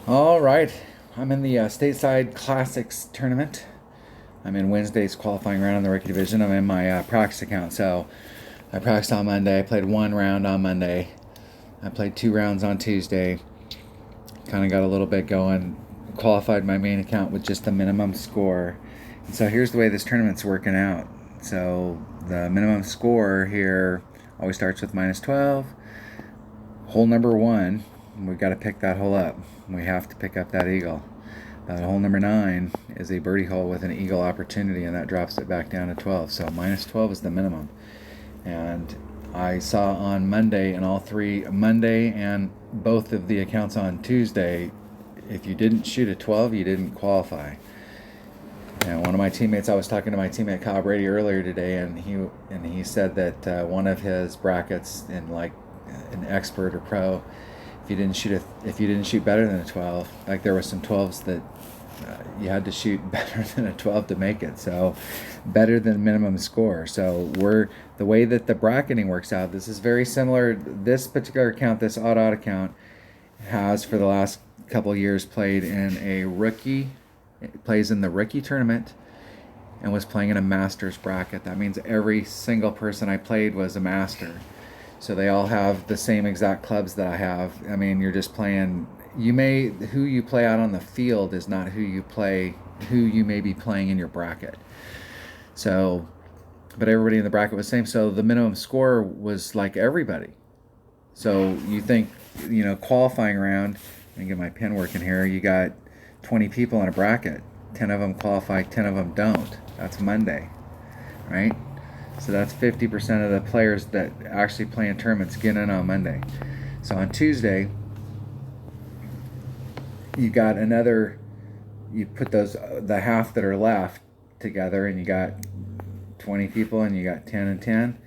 All right, I'm in the Stateside Classics tournament. I'm in Wednesday's qualifying round in the rookie division. I'm in my practice account, so I practiced on Monday. I played one round on Monday. I played 2 rounds on Tuesday. Kind of got a little bit going. Qualified my main account with just the minimum score. And so here's the way this tournament's working out. So the minimum score here always starts with minus 12. Hole number one, we've got to pick that hole up. We have to pick up that eagle. Hole number 9 is a birdie hole with an eagle opportunity, and that drops it back down to 12. So minus 12 is the minimum. And I saw on Monday and all three, Monday and both of the accounts on Tuesday, if you didn't shoot a 12, you didn't qualify. And one of my teammates, I was talking to my teammate Kyle Brady earlier today, and he said that one of his brackets in like an expert or pro, if you didn't shoot better than a 12, like there were some 12s that you had to shoot better than a 12 to make it. So better than minimum score. So the way that the bracketing works out, this is very similar. This particular account, this odd account, has for the last couple of years played in a rookie. It plays in the rookie tournament and was playing in a master's bracket. That means every single person I played was a master. So they all have the same exact clubs that I have. I mean, you're just playing. Who you play out on the field is not who you may be playing in your bracket. So, but everybody in the bracket was the same. So the minimum score was like everybody. So you think, qualifying round. Let me get my pen working here. You got 20 people in a bracket. 10 of them qualify. 10 of them don't. That's Monday, right? So that's 50% of the players that actually play in tournaments get in on Monday. So on Tuesday, you got you put the half that are left together, and you got 20 people, and you got 10 and 10.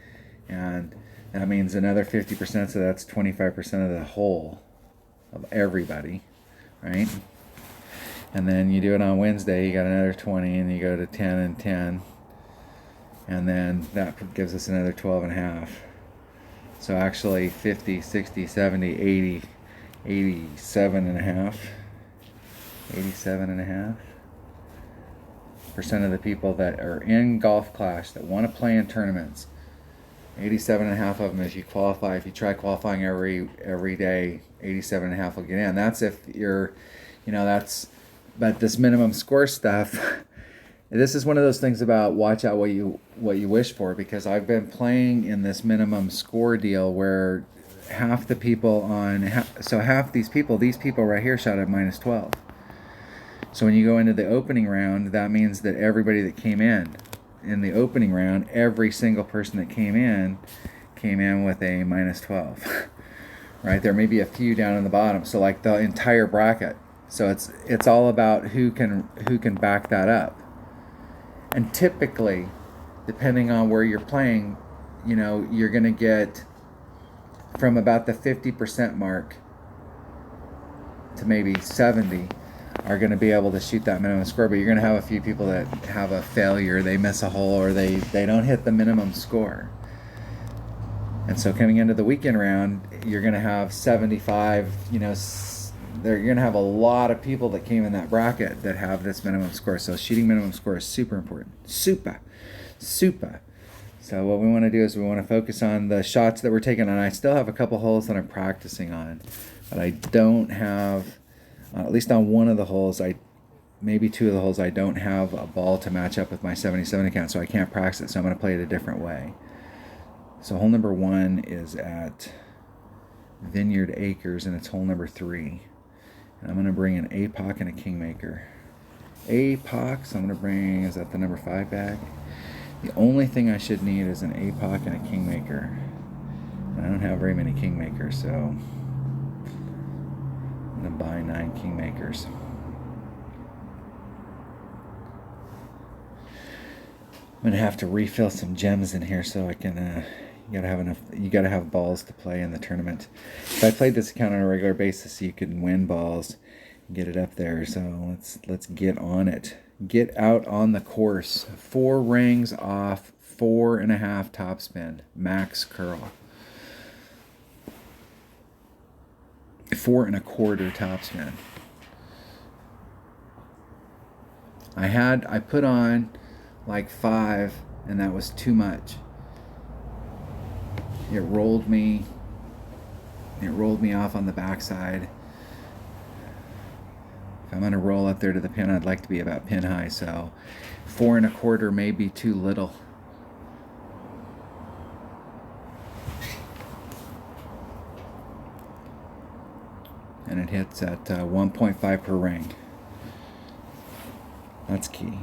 And that means another 50%, so that's 25% of the whole of everybody, right? And then you do it on Wednesday, you got another 20, and you go to 10 and 10. And then that gives us another 12 and a half. So actually 50, 60, 70, 80, 87 and a half. 87 and a half percent of the people that are in Golf Clash that want to play in tournaments, 87 and a half of them, if you qualify, if you try qualifying every day, 87 and a half will get in. That's if you're, but this minimum score stuff, this is one of those things about watch out what you wish for, because I've been playing in this minimum score deal where half the people half these people right here shot at minus 12. So when you go into the opening round, that means that everybody that came in the opening round, every single person that came in with a minus 12. Right? There may be a few down in the bottom. So like the entire bracket. So it's all about who can back that up. And typically, depending on where you're playing, you're going to get from about the 50% mark to maybe 70 are going to be able to shoot that minimum score. But you're going to have a few people that have a failure, they miss a hole, or they don't hit the minimum score. And so coming into the weekend round, you're going to have 75, you're going to have a lot of people that came in that bracket that have this minimum score. So shooting minimum score is super important. Super. So what we want to do is we want to focus on the shots that we're taking. And I still have a couple holes that I'm practicing on, but I don't have, at least on one of the holes, maybe 2 of the holes, I don't have a ball to match up with my 77 account, so I can't practice it. So I'm going to play it a different way. So hole number 1 is at Vineyard Acres, and it's hole number 3. And I'm going to bring an APOC and a Kingmaker. APOC, so I'm going to bring, is that the number 5 bag? The only thing I should need is an APOC and a Kingmaker. And I don't have very many Kingmakers, so I'm going to buy 9 Kingmakers. I'm going to have to refill some gems in here so I can, you gotta have balls to play in the tournament. If I played this account on a regular basis, you could win balls and get it up there. So let's get on it. Get out on the course. 4 rings off, 4.5 topspin, max curl. 4 1/4 topspin. I put on like 5, and that was too much. It rolled me off on the backside. If I'm gonna roll up there to the pin, I'd like to be about pin high, so 4 1/4 may be too little. And it hits at 1.5 per ring. That's key.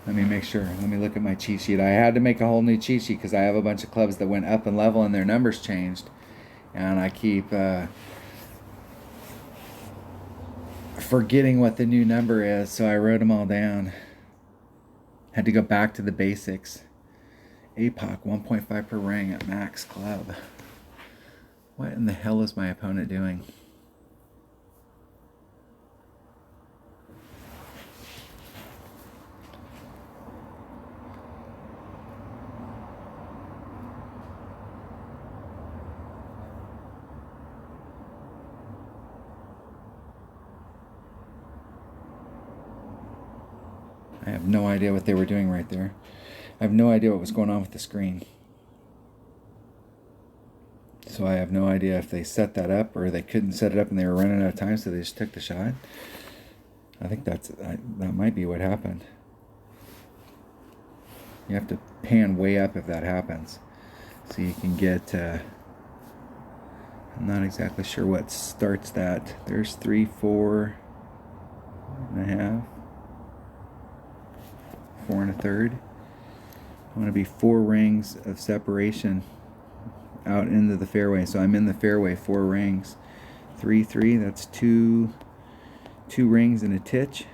Let me make sure. Let me look at my cheat sheet. I had to make a whole new cheat sheet because I have a bunch of clubs that went up in level and their numbers changed. And I keep forgetting what the new number is, so I wrote them all down. Had to go back to the basics. APOC 1.5 per ring at max club. What in the hell is my opponent doing? I have no idea what they were doing right there. I have no idea what was going on with the screen. So I have no idea if they set that up or they couldn't set it up and they were running out of time, so they just took the shot. I think that might be what happened. You have to pan way up if that happens, so you can get. I'm not exactly sure what starts that. There's 3, 4 and a half, 4 1/3. I want to be 4 rings of separation out into the fairway. So I'm in the fairway, 4 rings. 3, 3, that's 2 rings and a titch.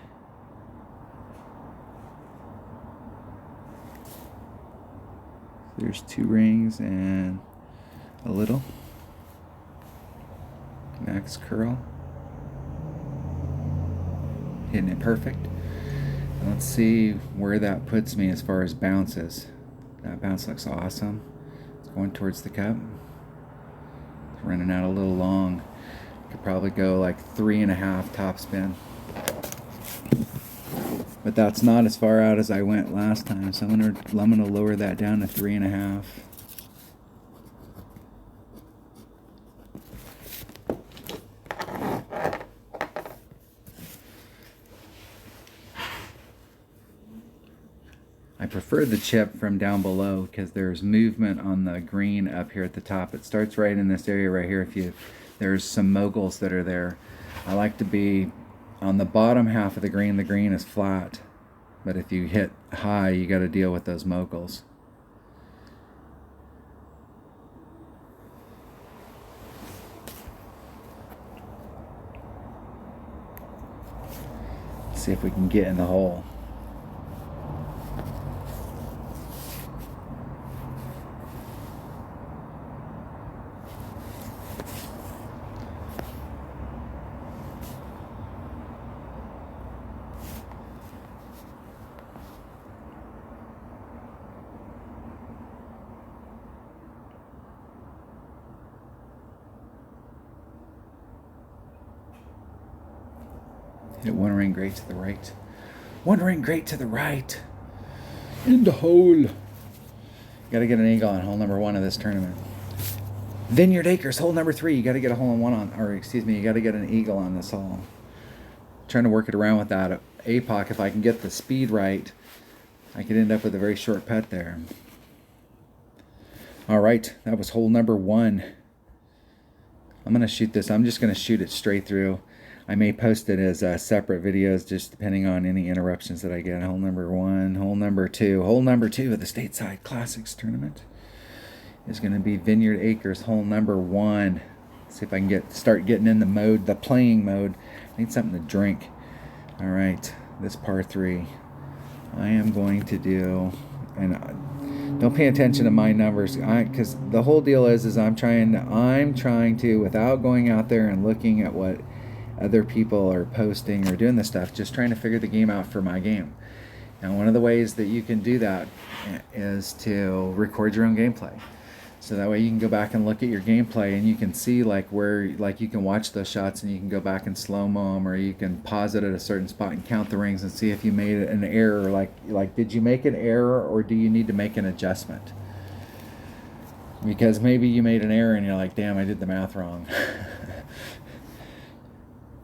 There's 2 rings and a little. Max curl. Hitting it perfect. Let's see where that puts me as far as bounces. That bounce looks awesome. It's going towards the cup. It's running out a little long. Could probably go like 3 1/2 top spin. But that's not as far out as I went last time, so I'm gonna lower that down to 3 1/2. I prefer the chip from down below because there's movement on the green up here at the top. It starts right in this area right here. There's some moguls that are there. I like to be on the bottom half of the green is flat. But if you hit high, you got to deal with those moguls. Let's see if we can get in the hole. Hit 1 ring great to the right. 1 ring great to the right. In the hole. Got to get an eagle on hole number 1 of this tournament. Vineyard Acres, hole number 3. You got to get a hole in one on, or excuse me, you got to get an eagle on this hole. Trying to work it around with that APOC. If I can get the speed right, I could end up with a very short putt there. All right, that was hole number 1. I'm going to shoot this. I'm just going to shoot it straight through. I may post it as separate videos, just depending on any interruptions that I get. Hole number 1, hole number 2. Hole number 2 of the Stateside Classics tournament is going to be Vineyard Acres, hole number 1. See if I can start getting in the mode, the playing mode. I need something to drink. All right, this par 3. I am going to do, and don't pay attention to my numbers, because the whole deal is I'm trying to, without going out there and looking at what other people are posting or doing this stuff, just trying to figure the game out for my game. And one of the ways that you can do that is to record your own gameplay. So that way you can go back and look at your gameplay and you can see like where, like you can watch those shots and you can go back and slow-mo them, or you can pause it at a certain spot and count the rings and see if you made an error. Like did you make an error or do you need to make an adjustment? Because maybe you made an error and you're like, damn, I did the math wrong.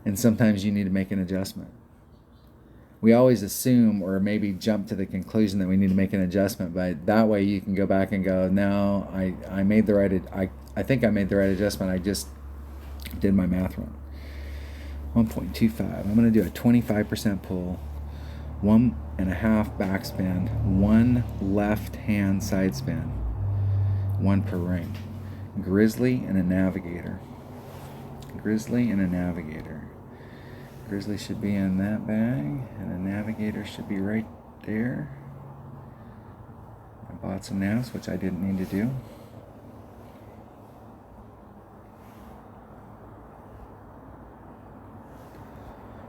And sometimes you need to make an adjustment. We always assume or maybe jump to the conclusion that we need to make an adjustment, but that way you can go back and go, no, I made the right, I think I made the right adjustment, I just did my math wrong. 1.25, I'm going to do a 25% pull, 1.5 backspin, 1 left hand side spin, 1 per ring. Grizzly and a navigator. Grizzly and a navigator. Grizzly should be in that bag, and a navigator should be right there. I bought some navs, which I didn't need to do.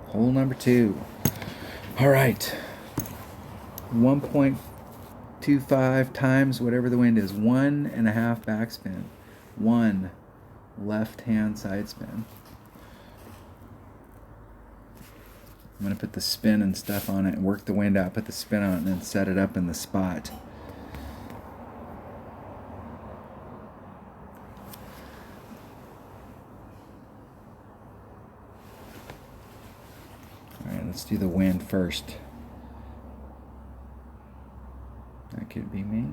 Hole number 2. All right. 1.25 times whatever the wind is. 1.5 backspin. 1 left hand side spin. I'm going to put the spin and stuff on it and work the wind out, put the spin on it, and then set it up in the spot. Alright, let's do the wind first. That could be me.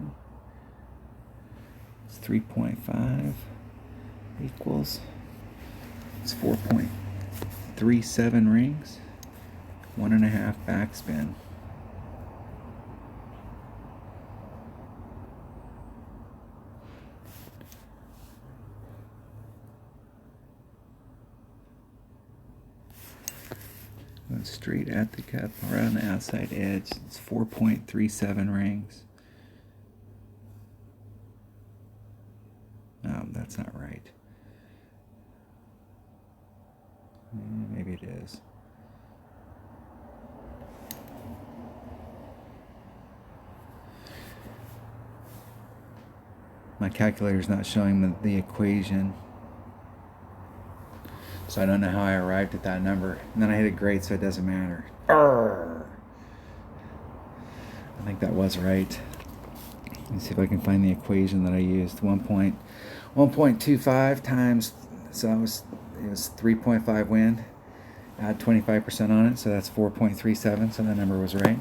It's 3.5 equals, it's 4.37 rings. 1.5 backspin. Going straight at the cup, around the outside edge. It's 4.37 rings. No, that's not right. Maybe it is. My calculator's not showing the equation, so I don't know how I arrived at that number. And then I hit a grade, so it doesn't matter. Arrgh. I think that was right. Let me see if I can find the equation that I used. 1.25 times, so it was 3.5 wind. Add 25% on it, so that's 4.37. So that number was right.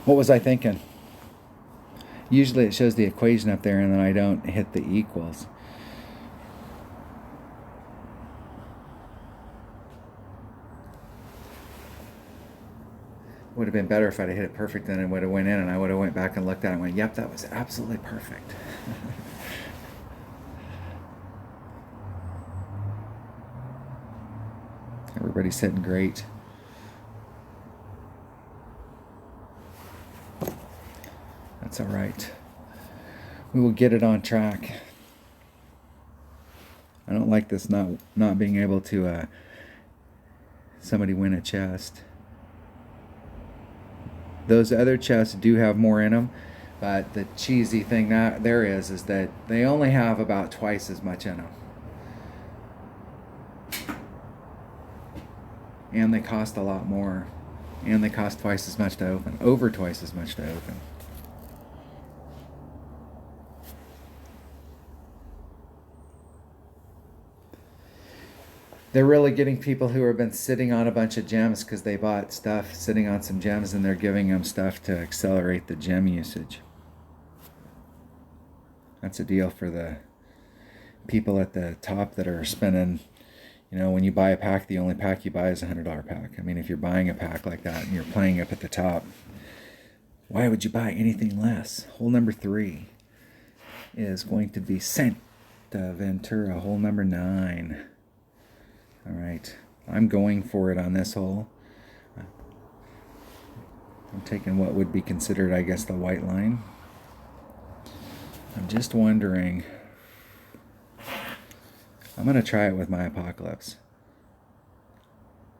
What was I thinking? Usually it shows the equation up there and then I don't hit the equals. Would have been better if I'd have hit it perfect, and it would have went in and I would have went back and looked at it and went, yep, that was absolutely perfect. Everybody's hitting great. That's all right. We will get it on track. I don't like this not being able to somebody win a chest. Those other chests do have more in them, but the cheesy thing that there is that they only have about twice as much in them. And they cost a lot more. And they cost twice as much to open. Over twice as much to open. They're really getting people who have been sitting on a bunch of gems because they bought stuff sitting on some gems, and they're giving them stuff to accelerate the gem usage. That's a deal for the people at the top that are spending, you know, when you buy a pack, the only pack you buy is a $100 pack. I mean, if you're buying a pack like that and you're playing up at the top, why would you buy anything less? Hole number 3 is going to be Santa Ventura, hole number 9. All right, I'm going for it on this hole. I'm taking what would be considered, I guess, the white line. I'm just wondering, I'm going to try it with my Apocalypse,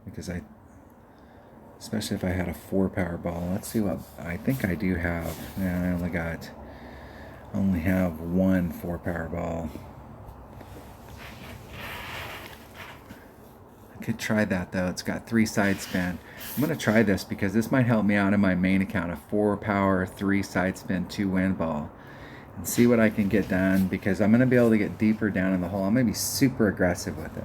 because I especially if I had a 4 power ball. Let's see what I think I do have. Yeah, I only have one 4 power ball. I could try that though. It's got 3 side spin. I'm going to try this because this might help me out in my main account. A 4 power, 3 side spin, 2 wind ball. And see what I can get done, because I'm going to be able to get deeper down in the hole. I'm going to be super aggressive with it.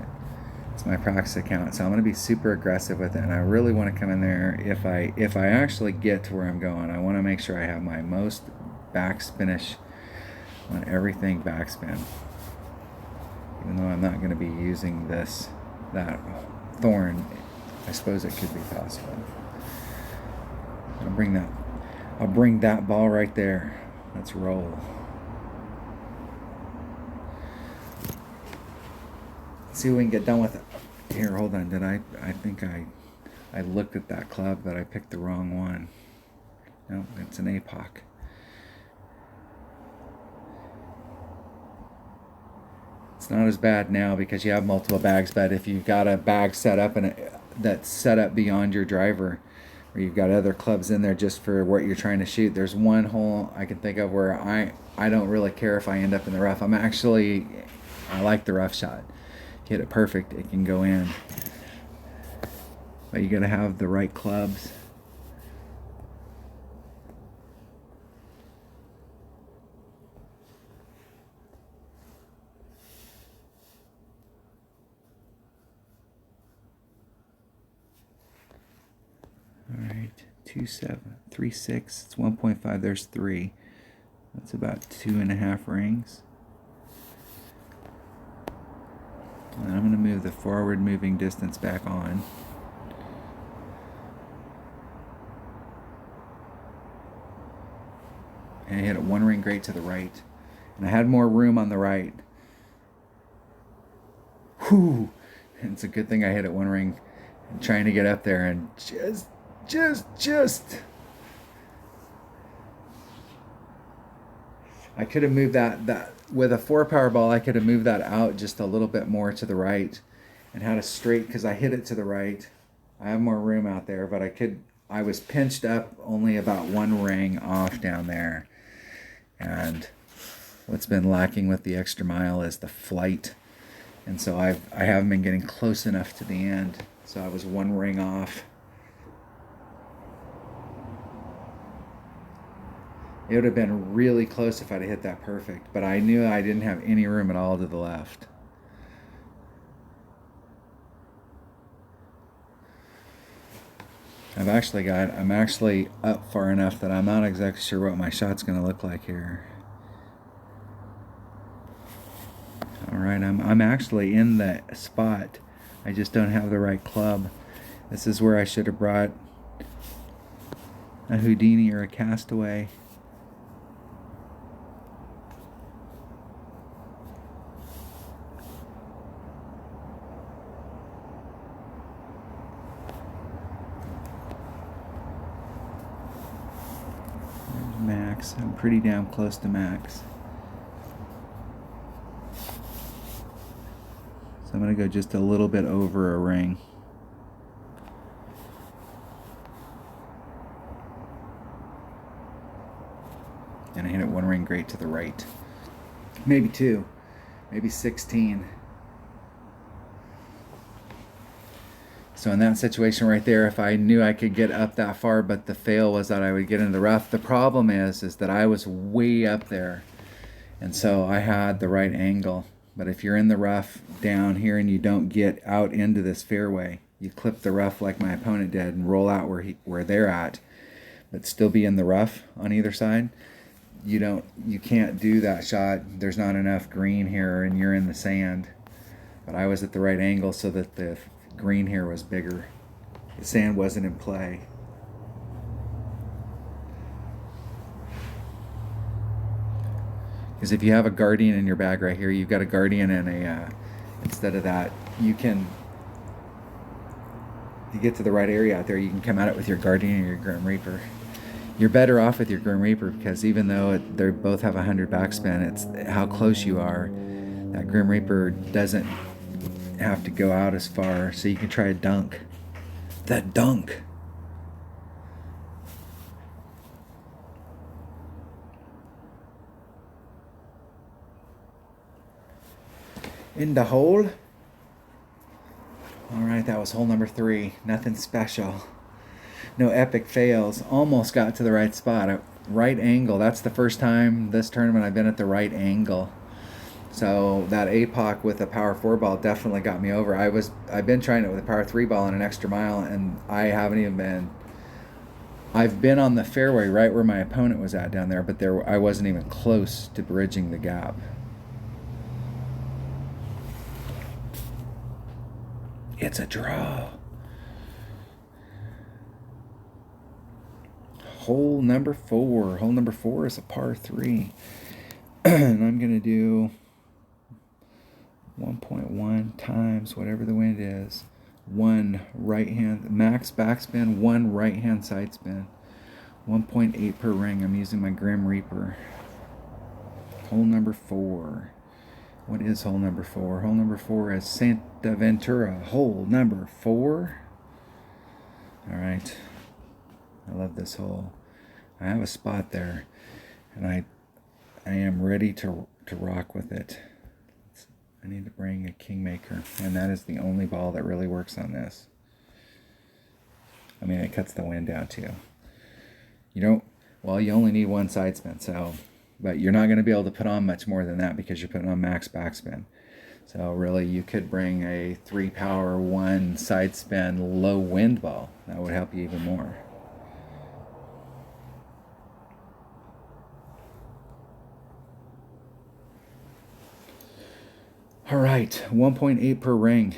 It's my practice account, so I'm going to be super aggressive with it. And I really want to come in there. If I actually get to where I'm going, I want to make sure I have my most backspinish on everything backspin. Even though I'm not going to be using that thorn, I suppose it could be possible. I'll bring that ball right there. Let's roll. Let's see what we can get done with it. Here, hold on. I think I looked at that club, but I picked the wrong one. No, it's an APOC. It's not as bad now because you have multiple bags, but if you've got a bag set up that's set up beyond your driver, or you've got other clubs in there just for what you're trying to shoot, there's one hole I can think of where I don't really care if I end up in the rough. I like the rough shot. Hit it perfect, it can go in. But you gotta have the right clubs. All right, 2.7, 3.6, it's 1.5, there's 3. That's about 2.5 rings. And I'm going to move the forward moving distance back on. And I hit it 1 ring great to the right. And I had more room on the right. Whew! And it's a good thing I hit it 1 ring and trying to get up there and just. I could have moved that with a 4 power ball. I could have moved that out just a little bit more to the right and had a straight, because I hit it to the right. I have more room out there, but I was pinched up only about 1 ring off down there. And what's been lacking with the extra mile is the flight. And so I haven't been getting close enough to the end. So I was 1 ring off. It would have been really close if I'd have hit that perfect, but I knew I didn't have any room at all to the left. I'm actually up far enough that I'm not exactly sure what my shot's going to look like here. All right, I'm actually in the spot. I just don't have the right club. This is where I should have brought a Houdini or a Castaway. Max. I'm pretty damn close to max. So I'm going to go just a little bit over a ring. And I hit it 1 ring great to the right. Maybe 2. Maybe 16. So in that situation right there, if I knew I could get up that far, but the fail was that I would get into the rough. The problem is that I was way up there. And so I had the right angle. But if you're in the rough down here and you don't get out into this fairway, you clip the rough like my opponent did and roll out where they're at, but still be in the rough on either side, you can't do that shot. There's not enough green here and you're in the sand. But I was at the right angle so that the green here was bigger. The sand wasn't in play. Because if you have a Guardian in your bag right here, you've got a Guardian and instead of that, you get to the right area out there, you can come at it with your Guardian or your Grim Reaper. You're better off with your Grim Reaper because even though they both have 100 backspin, it's how close you are. That Grim Reaper doesn't have to go out as far, so you can try a dunk. That dunk. In the hole. All right, that was hole number 3. Nothing special. No epic fails. Almost got to the right spot. Right angle. That's the first time this tournament I've been at the right angle. So that APOC with a power 4 ball definitely got me over. I've been trying it with a power 3 ball and an extra mile, and I haven't even been. I've been on the fairway right where my opponent was at down there, but I wasn't even close to bridging the gap. It's a draw. Hole number 4. Hole number 4 is a par 3. And I'm going to do 1.1 times whatever the wind is. 1 right hand, max backspin, 1 right hand side spin. 1.8 per ring. I'm using my Grim Reaper. Hole number 4. What is hole number 4? Hole number 4 is Santa Ventura. Hole number 4. All right. I love this hole. I have a spot there, and I am ready to rock with it. I need to bring a Kingmaker, and that is the only ball that really works on this. I mean, it cuts the wind down too. You only need 1 side spin, but you're not going to be able to put on much more than that because you're putting on max backspin. So really, you could bring a 3 power 1 side spin low wind ball. That would help you even more. All right, 1.8 per ring.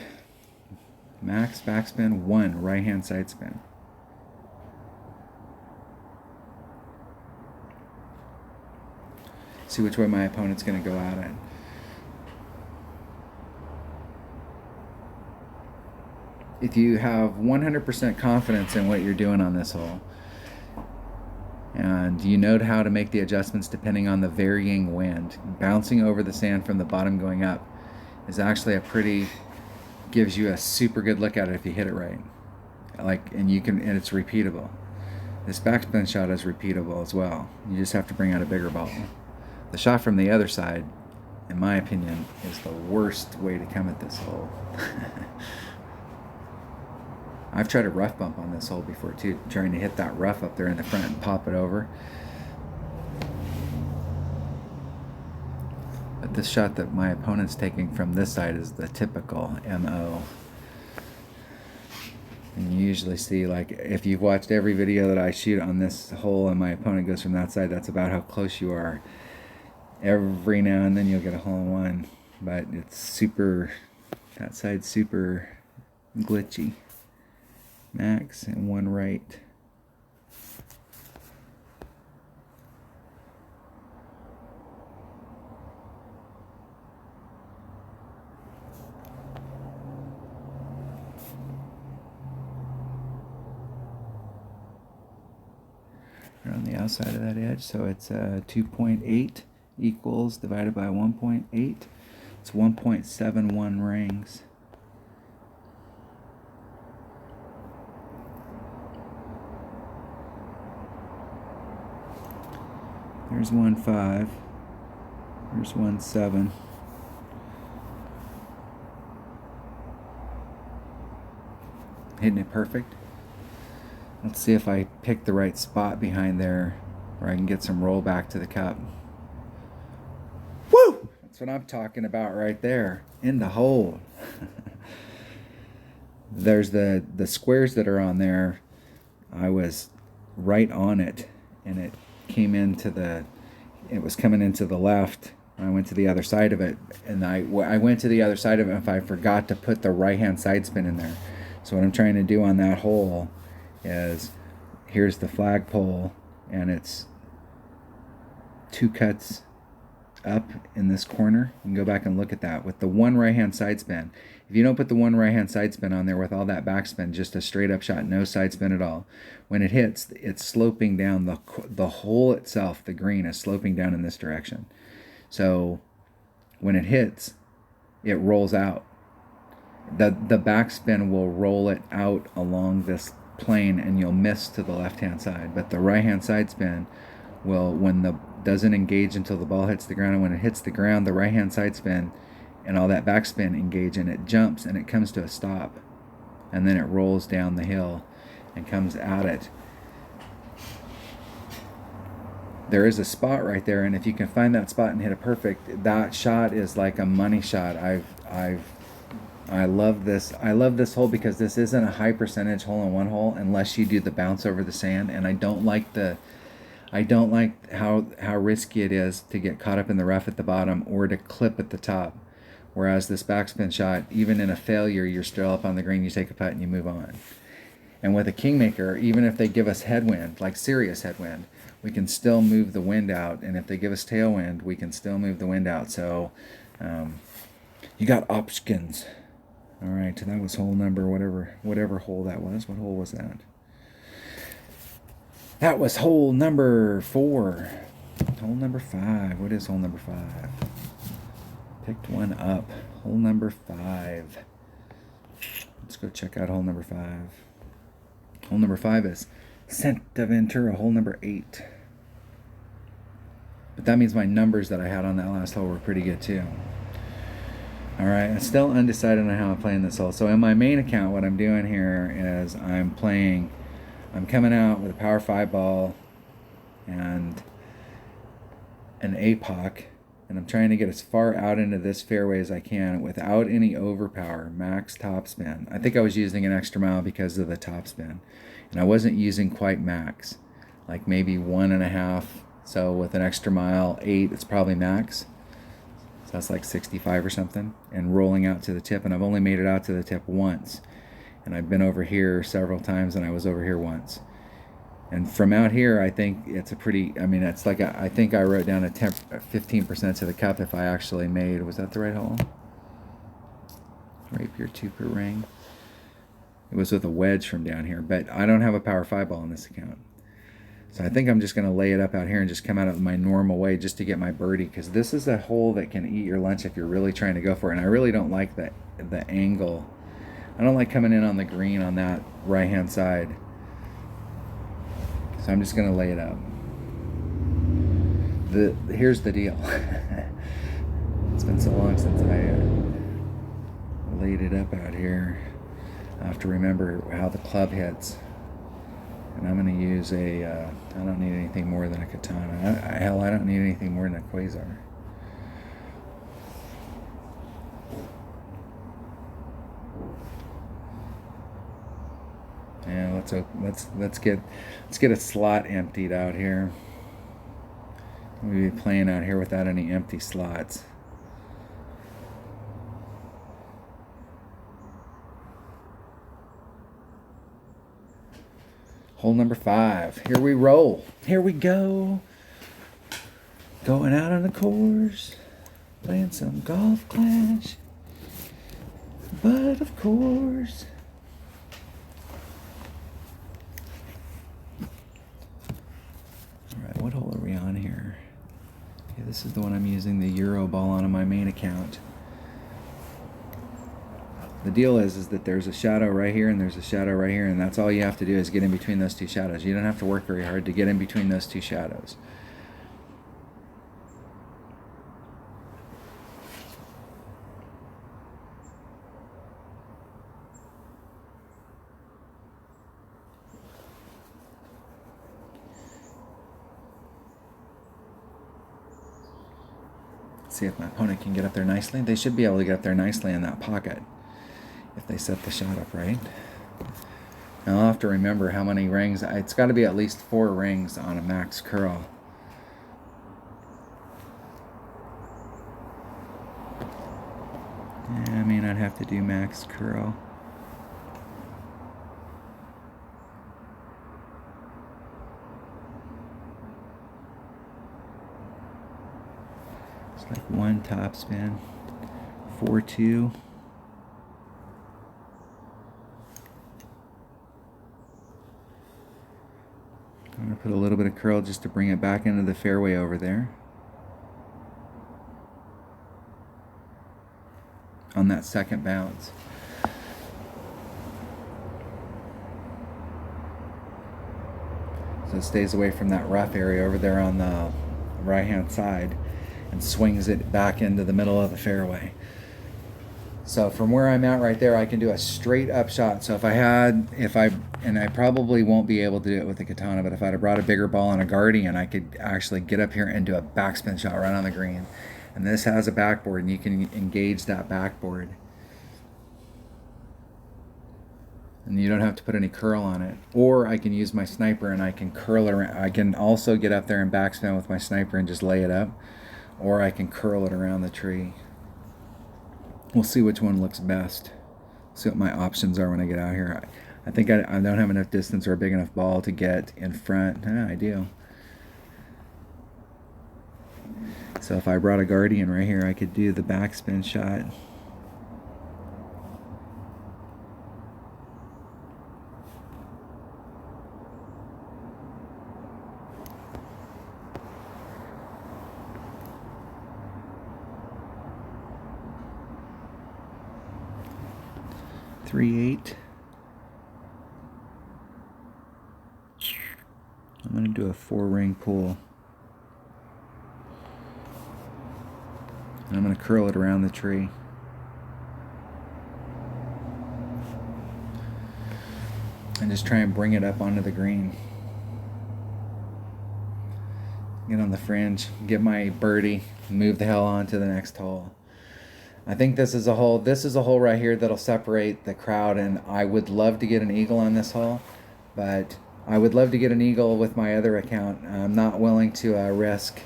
Max backspin, 1 right hand side spin. See which way my opponent's going to go at it. If you have 100% confidence in what you're doing on this hole, and you know how to make the adjustments depending on the varying wind, bouncing over the sand from the bottom going up is actually gives you a super good look at it if you hit it right. And it's repeatable. This backspin shot is repeatable as well. You just have to bring out a bigger ball. The shot from the other side, in my opinion, is the worst way to come at this hole. I've tried a rough bump on this hole before too, trying to hit that rough up there in the front and pop it over. But this shot that my opponent's taking from this side is the typical MO. And you usually see, if you've watched every video that I shoot on this hole and my opponent goes from that side, that's about how close you are. Every now and then you'll get a hole in one, but that side's super glitchy. Max and 1 right. We're on the outside of that edge, so it's 2.8 equals divided by 1.8. It's 1.71 rings. There's 1.5. There's 1.7. Hitting it perfect. Let's see if I pick the right spot behind there where I can get some roll back to the cup. Woo! That's what I'm talking about right there. In the hole. There's the squares that are on there. I was right on it, and it was coming into the left. I went to the other side of it, and I went to the other side of it if I forgot to put the right hand side spin in there. So what I'm trying to do on that hole is, here's the flagpole, and it's 2 cuts up in this corner. You can go back and look at that with the 1 right hand side spin. If you don't put the 1 right hand side spin on there with all that backspin, just a straight up shot, no side spin at all, when it hits, it's sloping down. The hole itself, the green, is sloping down in this direction. So when it hits, it rolls out. The backspin will roll it out along this plane, and you'll miss to the left hand side. But the right hand side spin will, doesn't engage until the ball hits the ground, and when it hits the ground, the right hand side spin and all that backspin engage, and it jumps and it comes to a stop, and then it rolls down the hill and comes at it. There is a spot right there, and if you can find that spot and hit it perfect, that shot is like a money shot. I love this. I love this hole because this isn't a high percentage hole-in-one hole unless you do the bounce over the sand, and I don't like how risky it is to get caught up in the rough at the bottom or to clip at the top. Whereas this backspin shot, even in a failure, you're still up on the green, you take a putt and you move on. And with a Kingmaker, even if they give us headwind, like serious headwind, we can still move the wind out. And if they give us tailwind, we can still move the wind out. So you got options. All right, that was hole number, whatever hole that was. What hole was that? That was hole number 4. Hole number 5. What is hole number 5? Picked one up. Hole number 5. Let's go check out hole number 5. Hole number 5 is Santa Ventura, hole number 8. But that means my numbers that I had on that last hole were pretty good too. All right, I'm still undecided on how I'm playing this hole. So in my main account, what I'm doing here is I'm coming out with a power 5 ball and an APOC, and I'm trying to get as far out into this fairway as I can without any overpower, max topspin. I think I was using an extra mile because of the topspin, and I wasn't using quite max, like maybe 1.5. So with an extra mile, 8, it's probably max. So that's like 65 or something, and rolling out to the tip, and I've only made it out to the tip once. And I've been over here several times, and I was over here once. And from out here, I think it's a pretty, I mean, it's like, I think I wrote down a 15% to the cup if I actually made, was that the right hole? Rapier 2 per ring. It was with a wedge from down here, but I don't have a power 5 ball in this account. So I think I'm just going to lay it up out here and just come out of my normal way just to get my birdie, because this is a hole that can eat your lunch if you're really trying to go for it. And I really don't like the angle. I don't like coming in on the green on that right-hand side. So I'm just going to lay it up. Here's the deal. It's been so long since I laid it up out here. I have to remember how the club hits. And I'm going to use I don't need anything more than a katana. Hell, I don't need anything more than a quasar. Yeah, let's get a slot emptied out here. We'll be playing out here without any empty slots. Hole number 5. Here we roll. Here we go. Going out on the course, playing some golf clash. But of course. Alright, what hole are we on here? Okay, this is the one I'm using the Euro ball on my main account. The deal is that there's a shadow right here and there's a shadow right here, and that's all you have to do is get in between those two shadows. You don't have to work very hard to get in between those two shadows. See if my opponent can get up there nicely. They should be able to get up there nicely in that pocket if they set the shot up right. Now I'll have to remember how many rings. It's got to be at least 4 rings on a max curl. Yeah, I may not have to do max curl. It's like 1 topspin, 4-2. I'm going to put a little bit of curl just to bring it back into the fairway over there. On that second bounce. So it stays away from that rough area over there on the right hand side and swings it back into the middle of the fairway. So from where I'm at right there, I can do a straight up shot. So and I probably won't be able to do it with the katana, but if I'd have brought a bigger ball and a guardian, I could actually get up here and do a backspin shot right on the green. And this has a backboard, and you can engage that backboard. And you don't have to put any curl on it. Or I can use my sniper and I can curl it around. I can also get up there and backspin with my sniper and just lay it up. Or I can curl it around the tree. We'll see which one looks best. See what my options are when I get out here. I think I don't have enough distance or a big enough ball to get in front. I do. So if I brought a guardian right here, I could do the backspin shot. .38. I'm going to do a 4-ring pull. And I'm going to curl it around the tree. And just try and bring it up onto the green. Get on the fringe, get my birdie, move the hell on to the next hole. I think this is a hole right here that'll separate the crowd, and I would love to get an eagle on this hole, but I would love to get an eagle with my other account. I'm not willing to risk.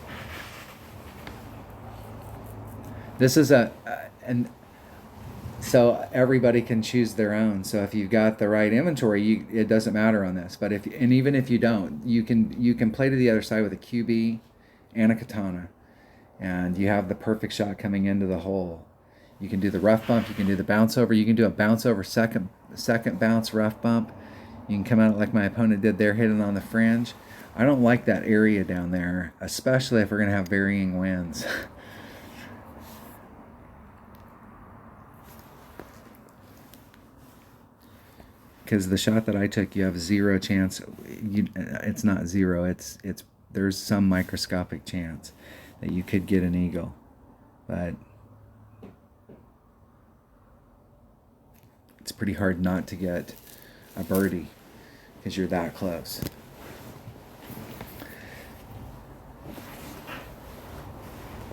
This is and so everybody can choose their own. So if you've got the right inventory, it doesn't matter on this. But even if you don't, you can play to the other side with a QB and a katana, and you have the perfect shot coming into the hole. You can do the rough bump. You can do the bounce over. You can do a bounce over second bounce rough bump. You can come out like my opponent did there, hitting on the fringe. I don't like that area down there, especially if we're going to have varying winds. Because the shot that I took, you have zero chance. It's not zero. There's some microscopic chance that you could get an eagle, but it's pretty hard not to get a birdie because you're that close.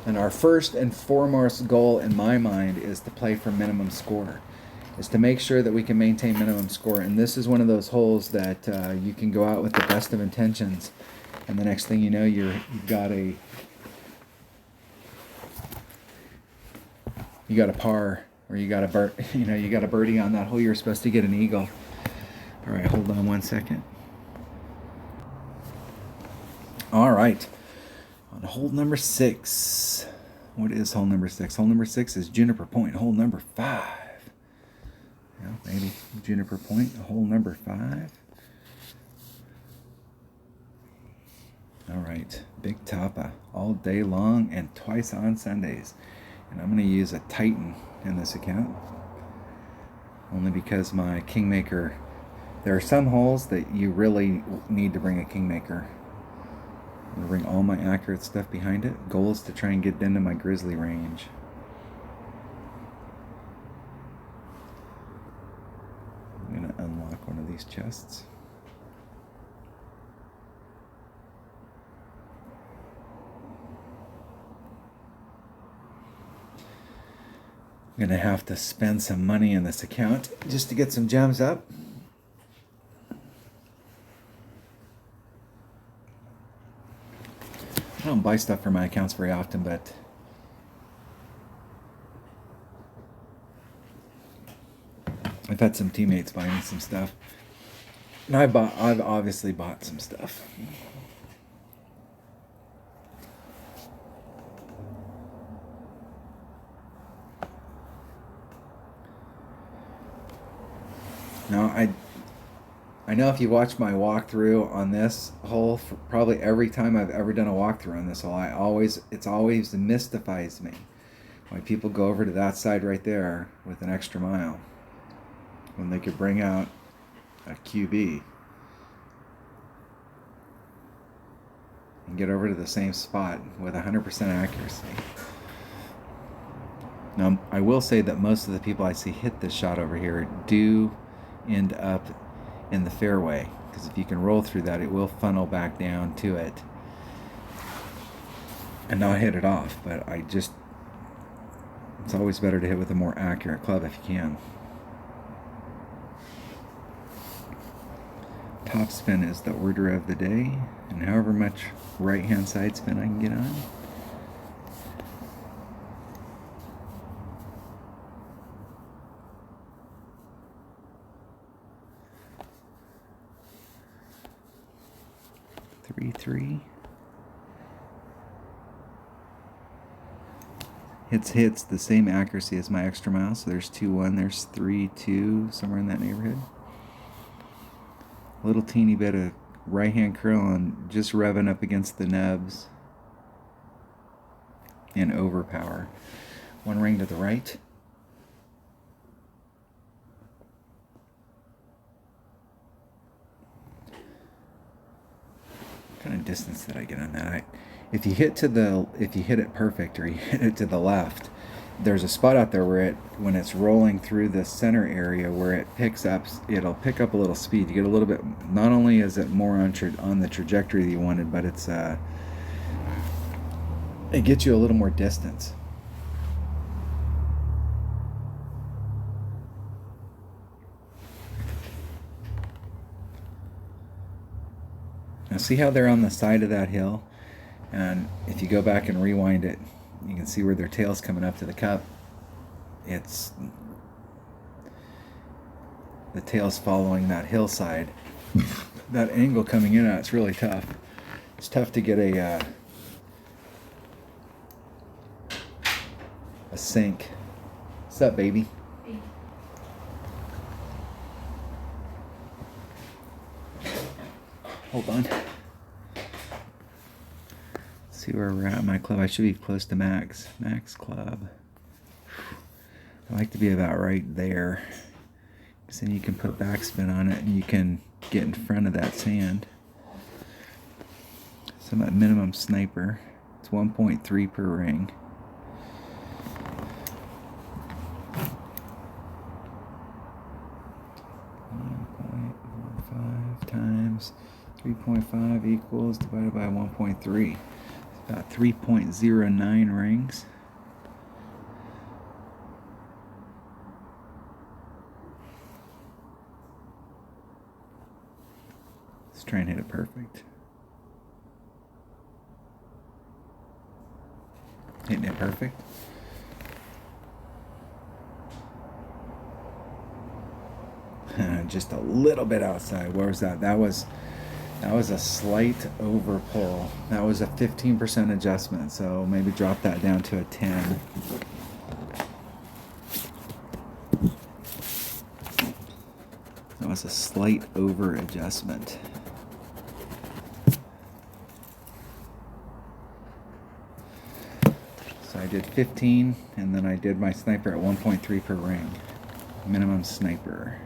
And our first and foremost goal in my mind is to play for minimum score, is to make sure that we can maintain minimum score. And this is one of those holes that you can go out with the best of intentions, and the next thing you know, you've got a par, or you got a birdie on that hole. You're supposed to get an eagle. All right, hold on one second. All right, on hole number 6. What is hole number 6? Hole number 6 is Juniper Point. Hole number 5. Yeah, maybe Juniper Point. Hole number 5. All right, Big Tapa all day long and twice on Sundays. And I'm going to use a Titan in this account, only because my Kingmaker, there are some holes that you really need to bring a Kingmaker. I'm going to bring all my accurate stuff behind it. Goal is to try and get into my Grizzly range. I'm going to unlock one of these chests. I'm going to have to spend some money in this account just to get some gems up. I don't buy stuff for my accounts very often, but I've had some teammates buy me some stuff. And I've obviously bought some stuff. Now, I know if you watch my walkthrough on this hole, probably every time I've ever done a walkthrough on this hole, it always mystifies me why people go over to that side right there with an extra mile when they could bring out a QB and get over to the same spot with 100% accuracy. Now, I will say that most of the people I see hit this shot over here do end up in the fairway, because if you can roll through that, it will funnel back down to it and not hit it off. But it's always better to hit with a more accurate club if you can. Top spin is the order of the day, and however much right hand side spin I can get on. Three. Hits the same accuracy as my extra mile, so there's 2-1, there's 3-2, somewhere in that neighborhood. A little teeny bit of right hand curl and just revving up against the nubs and overpower. One ring to the right. What kind of distance did I get on that? If you hit it perfect, or you hit it to the left, there's a spot out there where when it's rolling through the center area, where it'll pick up a little speed. You get a little bit. Not only is it more on the trajectory that you wanted, but it gets you a little more distance. Now see how they're on the side of that hill? And if you go back and rewind it, you can see where their tail's coming up to the cup. The tail's following that hillside. That angle coming in at it's really tough. It's tough to get a sink. What's up, baby? Hold on. See where we're at in my club. I should be close to max club. I like to be about right there, because then you can put backspin on it and you can get in front of that sand. So I'm at minimum sniper. It's 1.3 per ring. Times 3.5 equals divided by 1.3. About 3.09 rings. Let's try and hit it perfect. Hitting it perfect. Just a little bit outside. Where was that? That was a slight overpull. That was a 15% adjustment, so maybe drop that down to a 10. That was a slight over adjustment. So I did 15, and then I did my sniper at 1.3 per ring. Minimum sniper.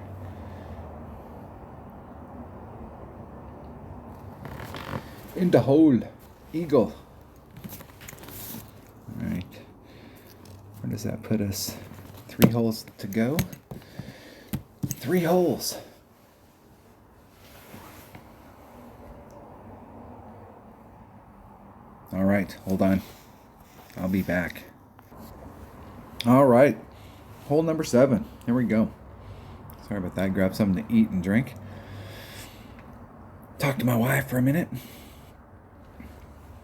In the hole. Eagle. Alright. Where does that put us? 3 holes to go. 3 holes. Alright, hold on. I'll be back. Alright. Hole number 7. Here we go. Sorry about that. Grab something to eat and drink. Talk to my wife for a minute.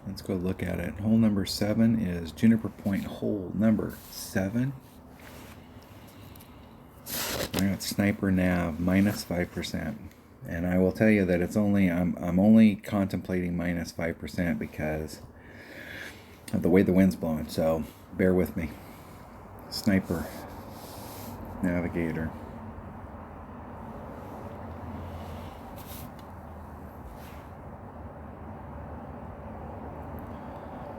Let's go look at it. Hole number 7 is Juniper Point hole number 7. I got sniper nav minus 5%. And I will tell you that I'm only contemplating minus 5% because of the way the wind's blowing. So bear with me. Sniper navigator.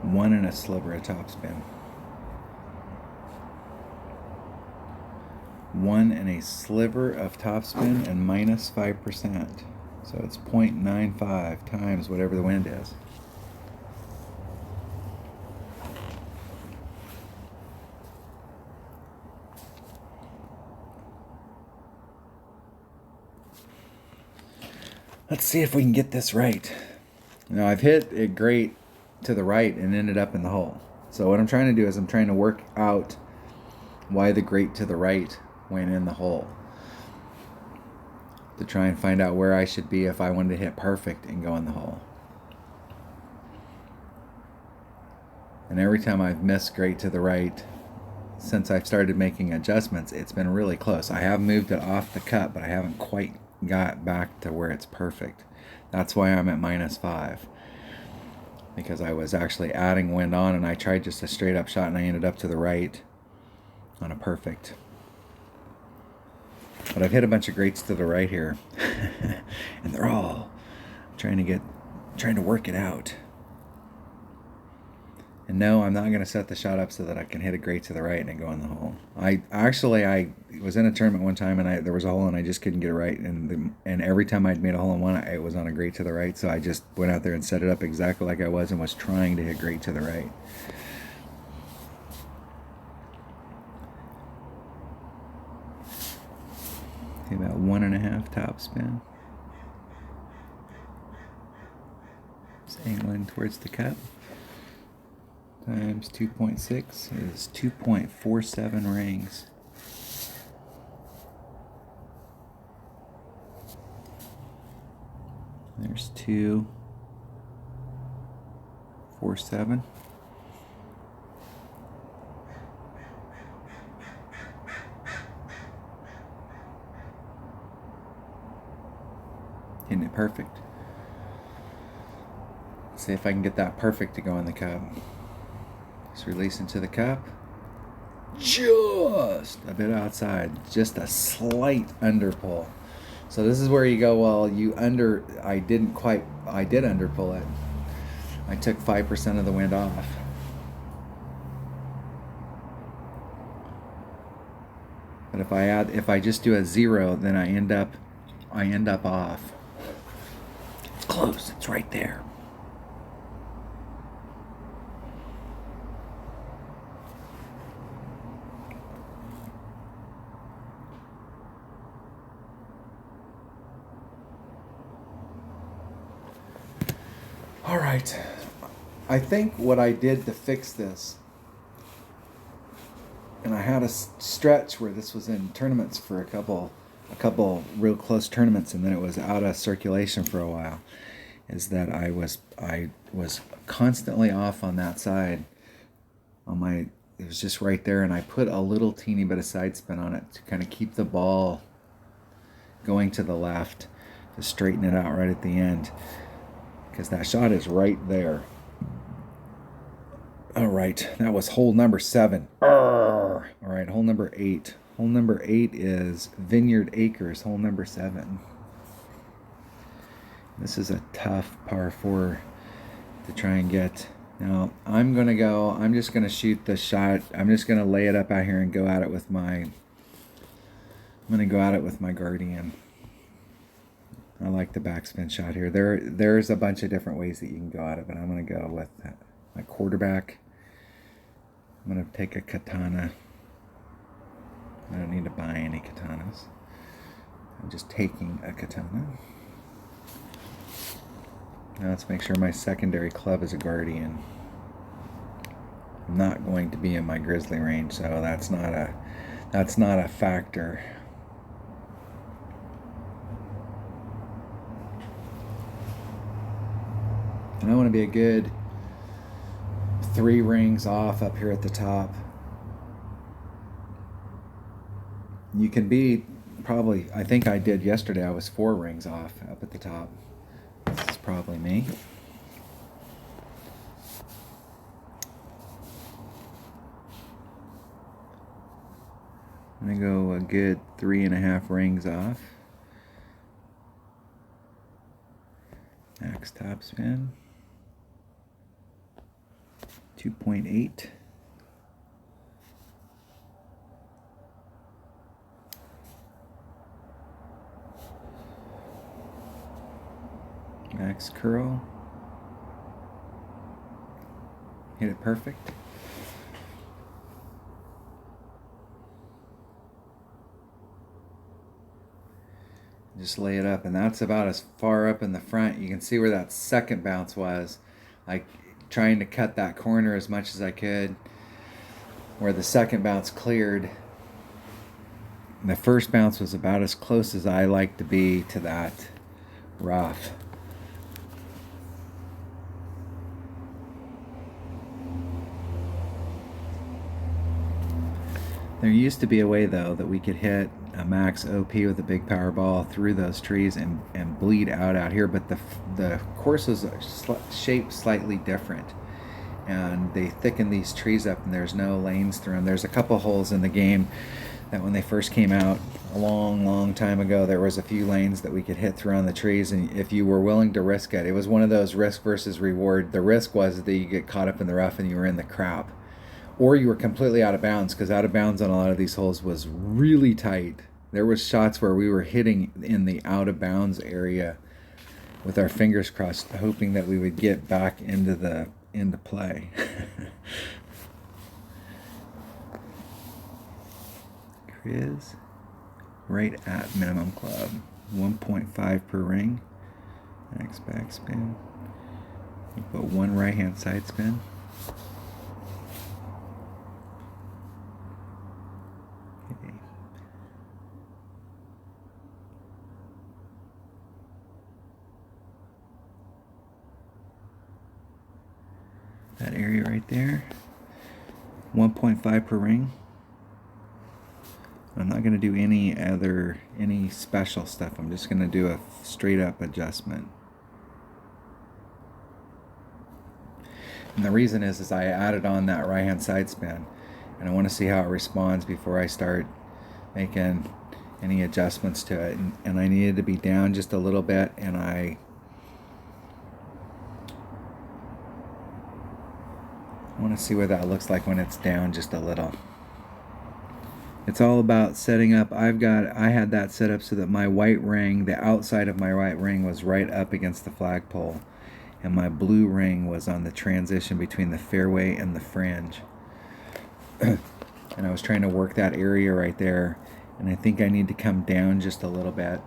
One and a sliver of topspin. 1 and a sliver of topspin and minus 5%. So it's 0.95 times whatever the wind is. Let's see if we can get this right. Now, I've hit it great to the right and ended up in the hole. So what I'm trying to do is I'm trying to work out why the great to the right went in the hole, to try and find out where I should be if I wanted to hit perfect and go in the hole. And every time I've missed great to the right since I've started making adjustments, it's been really close. I have moved it off the cut, but I haven't quite got back to where it's perfect. That's why I'm at -5, because I was actually adding wind on, and I tried just a straight up shot and I ended up to the right on a perfect. But I've hit a bunch of greats to the right here and they're all trying to work it out. And no, I'm not going to set the shot up so that I can hit a great to the right and go in the hole. I was in a tournament one time and there was a hole and I just couldn't get it right. And every time I'd made a hole in one, it was on a great to the right. So I just went out there and set it up exactly like I was and was trying to hit great to the right. Okay, about 1.5 top spin. Just angling towards the cup. Times 2.6 is 2.47 rings. There's 2.47. Hitting it perfect. Let's see if I can get that perfect to go in the cup. Just release into the cup. Just a bit outside. Just a slight under pull. So this is where you go, well, I did under pull it. I took 5% of the wind off. But if I just do a 0, then I end up off. It's close. It's right there. All right. I think what I did to fix this, and I had a stretch where this was in tournaments for a couple real close tournaments, and then it was out of circulation for a while, is that I was constantly off on that side. It was just right there, and I put a little teeny bit of side spin on it to kind of keep the ball going to the left, to straighten it out right at the end, because that shot is right there. All right, that was hole number 7. All right, hole number 8. Hole number 8 is Vineyard Acres, hole number 7. This is a tough par 4 to try and get. Now, I'm just going to shoot the shot. I'm just going to lay it up out here and go at it with my Guardian. I like the backspin shot here. There's a bunch of different ways that you can go at it, but I'm going to go with my quarterback. I'm going to take a katana. I don't need to buy any katanas. I'm just taking a katana. Now let's make sure my secondary club is a Guardian. I'm not going to be in my grizzly range, so that's not a factor. And I want to be a good 3 rings off up here at the top. You can be probably, I think I did yesterday, I was 4 rings off up at the top. This is probably me. I'm going to go a good 3.5 rings off. Max top spin. 2.8. Max curl. Hit it perfect. Just lay it up, and that's about as far up in the front. You can see where that second bounce was. Like trying to cut that corner as much as I could. Where the second bounce cleared. And the first bounce was about as close as I like to be to that rough. There used to be a way, though, that we could hit a max OP with a big power ball through those trees and bleed out here, but the courses are shaped slightly different. And they thicken these trees up, and there's no lanes through them. There's a couple holes in the game that when they first came out a long time ago, there was a few lanes that we could hit through on the trees, and if you were willing to risk it, it was one of those risk versus reward. The risk was that you get caught up in the rough and you were in the crap, or you were completely out of bounds, because out of bounds on a lot of these holes was really tight. There was shots where we were hitting in the out of bounds area with our fingers crossed, hoping that we would get back into play. Chris, right at minimum club, 1.5 per ring. Next backspin. You put one right hand side spin. Okay. That area right there, 1.5 per ring. I'm not going to do any special stuff. I'm just going to do a straight up adjustment. And the reason is I added on that right hand side spin, and I want to see how it responds before I start making any adjustments to it. And I needed to be down just a little bit, and I want to see what that looks like when it's down just a little. It's all about setting up. I had that set up so that my white ring, the outside of my right ring, was right up against the flagpole, and my blue ring was on the transition between the fairway and the fringe. And I was trying to work that area right there, and I think I need to come down just a little bit,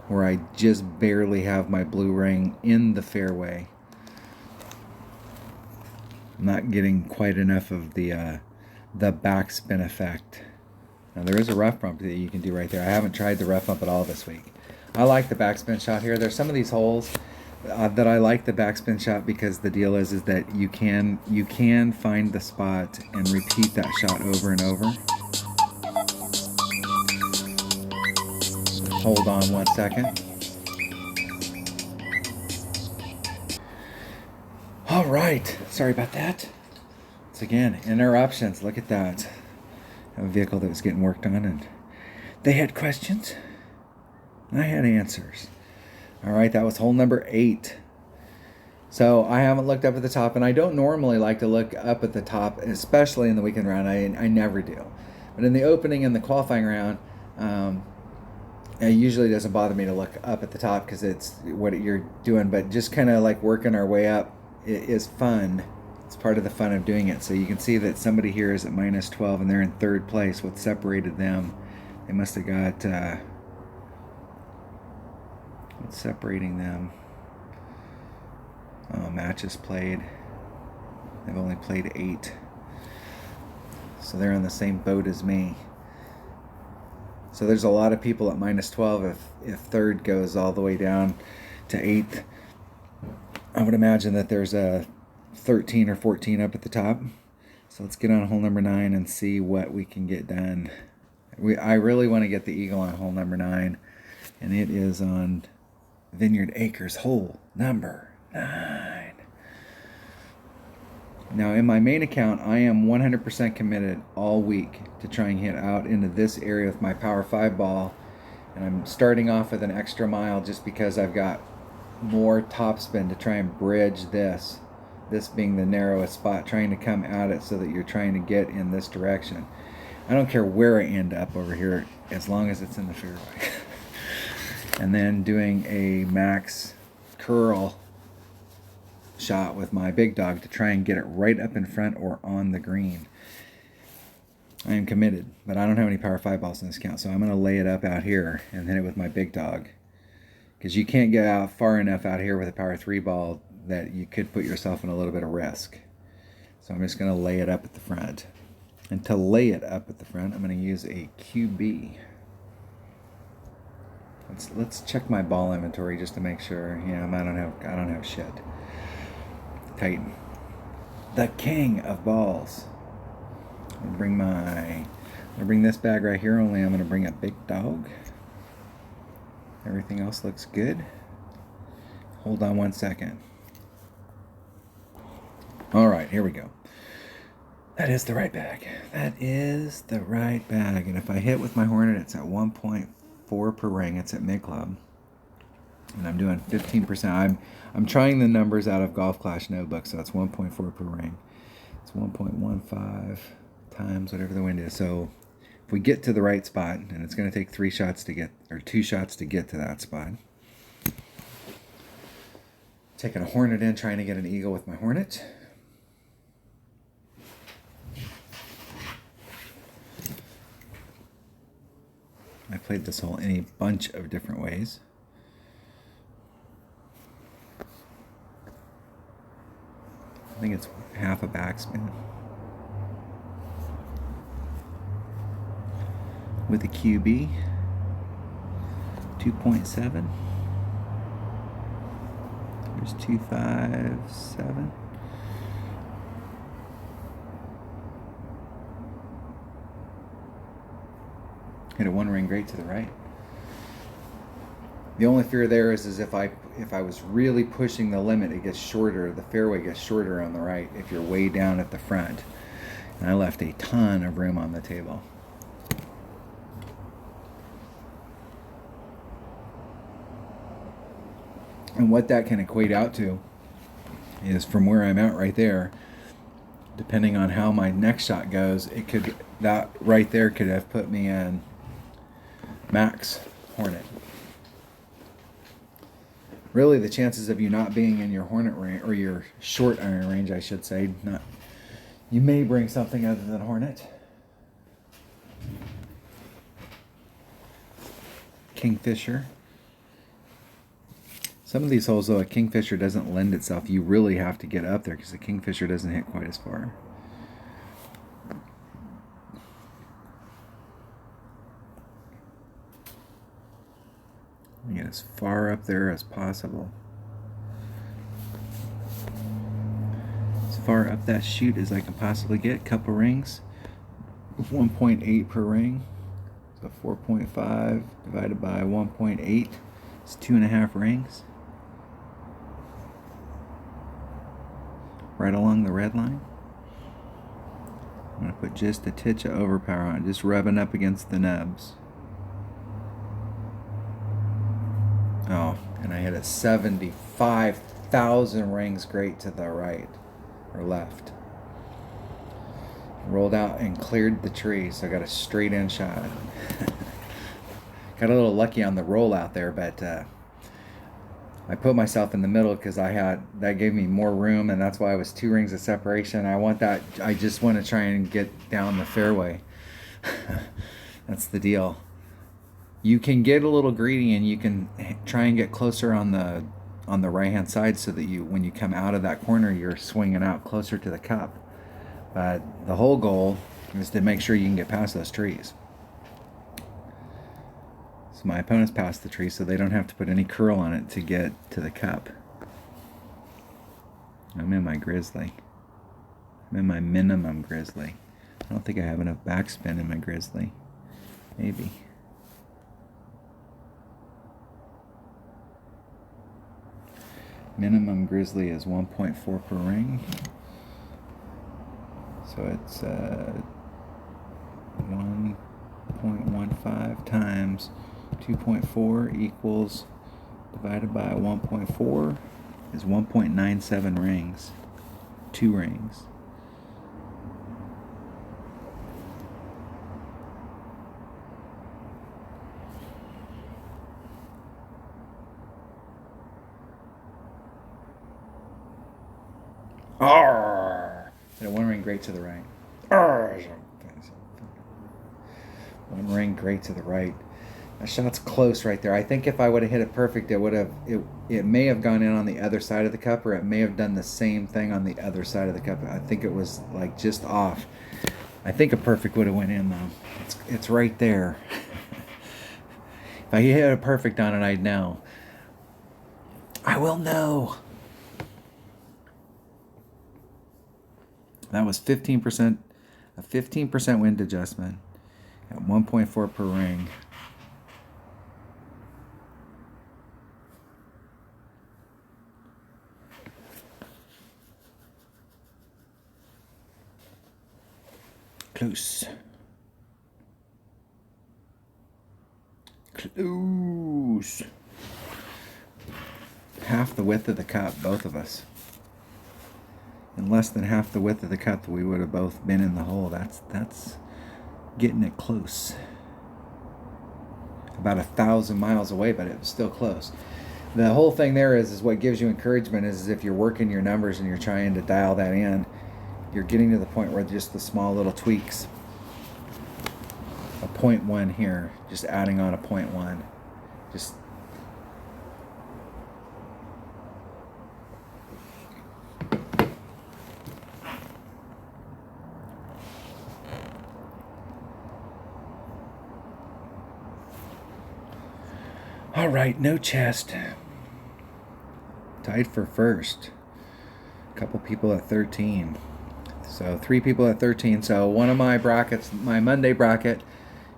where I just barely have my blue ring in the fairway. Not getting quite enough of the backspin effect. Now there is a rough bump that you can do right there. I haven't tried the rough bump at all this week. I like the backspin shot here. There's some of these holes that I like the backspin shot, because the deal is that you can find the spot and repeat that shot over and over. Hold on 1 second. All right, sorry about that. Once again, interruptions. Look at that. A vehicle that was getting worked on, and they had questions, and I had answers. All right, that was hole number 8. So I haven't looked up at the top, and I don't normally like to look up at the top, especially in the weekend round. I never do. But in the opening and the qualifying round, it usually doesn't bother me to look up at the top, because it's what you're doing. But just kind of like working our way up, it is fun. It's part of the fun of doing it. So you can see that somebody here is at minus 12, and they're in third place. What separated them? They must have got what's separating them? Oh, matches played. They've only played 8, so they're on the same boat as me. So there's a lot of people at minus 12 if third goes all the way down to 8th. I would imagine that there's a 13 or 14 up at the top. So let's get on hole number 9 and see what we can get done. I really want to get the eagle on hole number 9, and it is on Vineyard Acres, hole number 9. Now in my main account, I am 100% committed all week to try and hit out into this area with my Power 5 ball, and I'm starting off with an extra mile just because I've got more topspin to try and bridge this being the narrowest spot, trying to come at it so that you're trying to get in this direction. I don't care where I end up over here as long as it's in the fairway. And then doing a max curl shot with my big dog to try and get it right up in front or on the green. I am committed, but I don't have any power 5 balls in this count, so I'm going to lay it up out here and hit it with my big dog. Because you can't get out far enough out here with a power 3 ball that you could put yourself in a little bit of risk. So I'm just going to lay it up at the front. And to lay it up at the front, I'm going to use a QB. Let's check my ball inventory just to make sure. Yeah, I don't have shit. Titan. The king of balls. I'm gonna bring this bag right here, only I'm gonna bring a big dog. Everything else looks good. Hold on 1 second. Alright, here we go. That is the right bag. That is the right bag. And if I hit with my Hornet, it's at 1.4 per ring. It's at mid-club. And I'm doing 15%. I'm trying the numbers out of Golf Clash Notebook, so it's 1.4 per ring. It's 1.15 times whatever the wind is. So if we get to the right spot, and it's going to take 2 shots to get to that spot. Taking a Hornet in, trying to get an eagle with my Hornet. I played this hole in a bunch of different ways. I think it's half a backspin. With a QB, 2.7. There's 257. Hit a 1 ring great to the right. The only fear there is if I was really pushing the limit, it gets shorter. The fairway gets shorter on the right if you're way down at the front. And I left a ton of room on the table. And what that can equate out to is from where I'm at right there, depending on how my next shot goes, that right there could have put me in max Hornet. Really, the chances of you not being in your Hornet range, or your short iron range, I should say, you may bring something other than Hornet. Kingfisher. Some of these holes, though, a Kingfisher doesn't lend itself. You really have to get up there because the Kingfisher doesn't hit quite as far. Get as far up there as possible. As far up that chute as I can possibly get. Couple rings. 1.8 per ring. So 4.5 divided by 1.8 is 2.5 rings. Right along the red line. I'm going to put just a titch of overpower on it, just rubbing up against the nubs. Oh, and I hit a 75,000 rings great to the right or left. Rolled out and cleared the tree, so I got a straight in shot. Got a little lucky on the roll out there, but I put myself in the middle because that gave me more room, and that's why I was 2 rings of separation. I just want to try and get down the fairway. That's the deal. You can get a little greedy and you can try and get closer on the right hand side so that when you come out of that corner, you're swinging out closer to the cup. But the whole goal is to make sure you can get past those trees. So my opponent's past the tree, so they don't have to put any curl on it to get to the cup. I'm in my grizzly. I'm in my minimum grizzly. I don't think I have enough backspin in my grizzly. Maybe. Minimum grizzly is 1.4 per ring. So it's 1.15 times 2.4 equals, divided by 1.4 is 1.97 rings. 2 rings. Arrgh! And a 1 ring great to the right. Arrgh! One ring great to the right. That shot's close right there. I think if I would have hit it perfect, it may have gone in on the other side of the cup, or it may have done the same thing on the other side of the cup. I think it was like just off. I think a perfect would have went in though. It's right there. If I hit a perfect on it, I'd know. I will know. That was 15%, a 15% wind adjustment at 1.4 per ring. Close. Close. Half the width of the cup, both of us. And less than half the width of the cup, we would have both been in the hole. That's getting it close. About 1,000 miles away, but it was still close. The whole thing there is what gives you encouragement is if you're working your numbers and you're trying to dial that in, you're getting to the point where just the small little tweaks. A 0.1 here, just adding on a 0.1. Just all right, no chest. Tied for first. A couple people at 13. So 3 people at 13. So one of my brackets, my Monday bracket,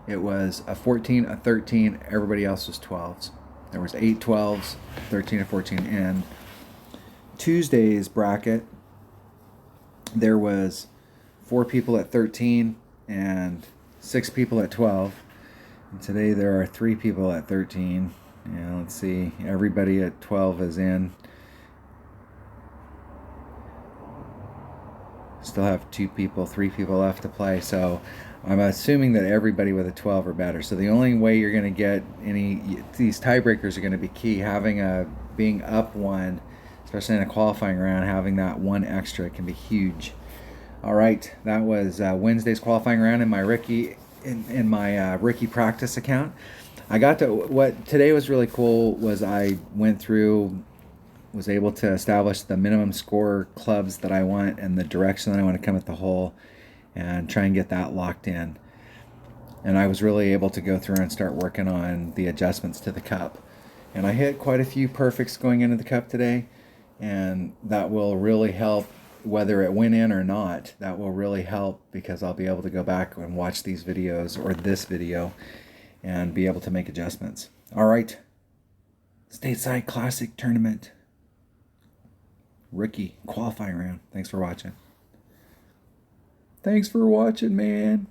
it was a 14, a 13. Everybody else was 12s. There was 8 12s, 13 and 14. And Tuesday's bracket, there was 4 people at 13 and 6 people at 12. And today there are 3 people at 13. Yeah, let's see. Everybody at 12 is in. Still have 2 people, 3 people left to play. So I'm assuming that everybody with a 12 or better. So the only way you're going to get these tiebreakers are going to be key. Being up 1, especially in a qualifying round, having that 1 extra can be huge. All right, that was Wednesday's qualifying round in my Ricky Ricky practice account. I got to what today was really cool was I went through, was able to establish the minimum score clubs that I want and the direction that I want to come at the hole and try and get that locked in. And I was really able to go through and start working on the adjustments to the cup. And I hit quite a few perfects going into the cup today, and that will really help whether it went in or not. That will really help because I'll be able to go back and watch these videos or this video and be able to make adjustments. All right, Stateside Classic Tournament. Rookie qualifying round. Thanks for watching. Thanks for watching, man.